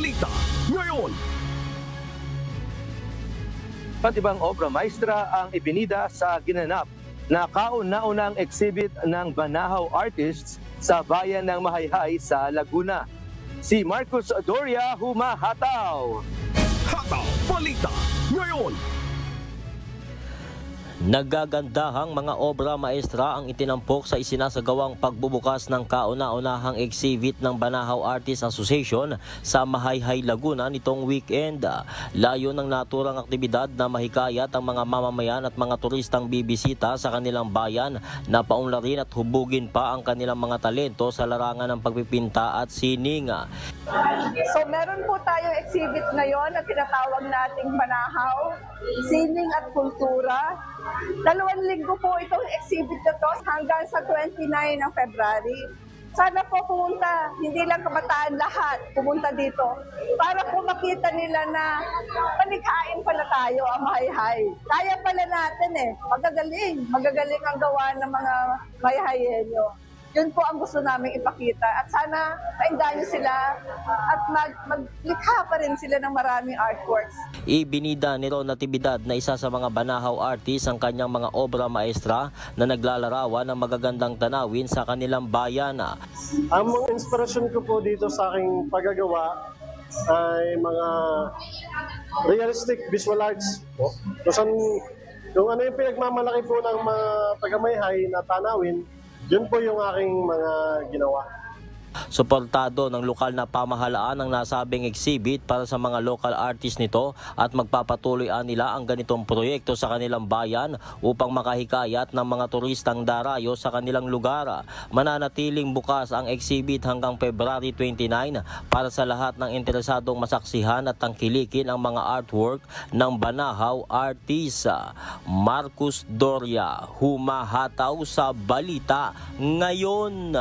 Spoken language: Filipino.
Balita Ngayon. At ibang obra maestra ang ibinida sa ginanap na kauna-unang exhibit ng Banahaw artists sa bayan ng Mahayhay sa Laguna. Si Marcus Doria humahataw. Hataw Balita Ngayon. Nagagandahang mga obra maestra ang itinampok sa isinasagawang pagbubukas ng kauna-unahang exhibit ng Banahaw Artists Association sa Mahayhay, Laguna nitong weekend. Layo ng naturang aktibidad na mahikayat ang mga mamamayan at mga turistang bibisita sa kanilang bayan na paunlarin at hubugin pa ang kanilang mga talento sa larangan ng pagpipinta at sining. So meron po tayong exhibit ngayon na tinatawag nating Banahaw, Sining at Kultura. 2 linggo po itong exhibit na to hanggang sa 29 ng February. Sana po pumunta, hindi lang kabataan lahat, pumunta dito para po makita nila na palikhain pala tayo ang Mahayhay. Kaya pala natin magagaling ang gawa ng mga Mahayhayenyo. Yun po ang gusto namin ipakita at sana maingganyo sila at maglikha pa rin sila ng maraming artworks. Ibinida ni Ron Natividad na isa sa mga Banahaw artists ang kanyang mga obra maestra na naglalarawan ng magagandang tanawin sa kanilang bayan. Ang mga inspirasyon ko po dito sa aking paggagawa ay mga realistic visual arts po. Kung ano yung pinagmamalaki po ng mga taga-Mahayhay na tanawin, yun po yung aking mga ginawa. Suportado ng lokal na pamahalaan ang nasabing exhibit para sa mga local artists nito at magpapatuloy nila ang ganitong proyekto sa kanilang bayan upang makahikayat ng mga turistang darayo sa kanilang lugar. Mananatiling bukas ang exhibit hanggang February 29 para sa lahat ng interesadong masaksihan at tangkilikin ang mga artwork ng Banahaw artist. Marcus Doria, humahataw sa Balita Ngayon.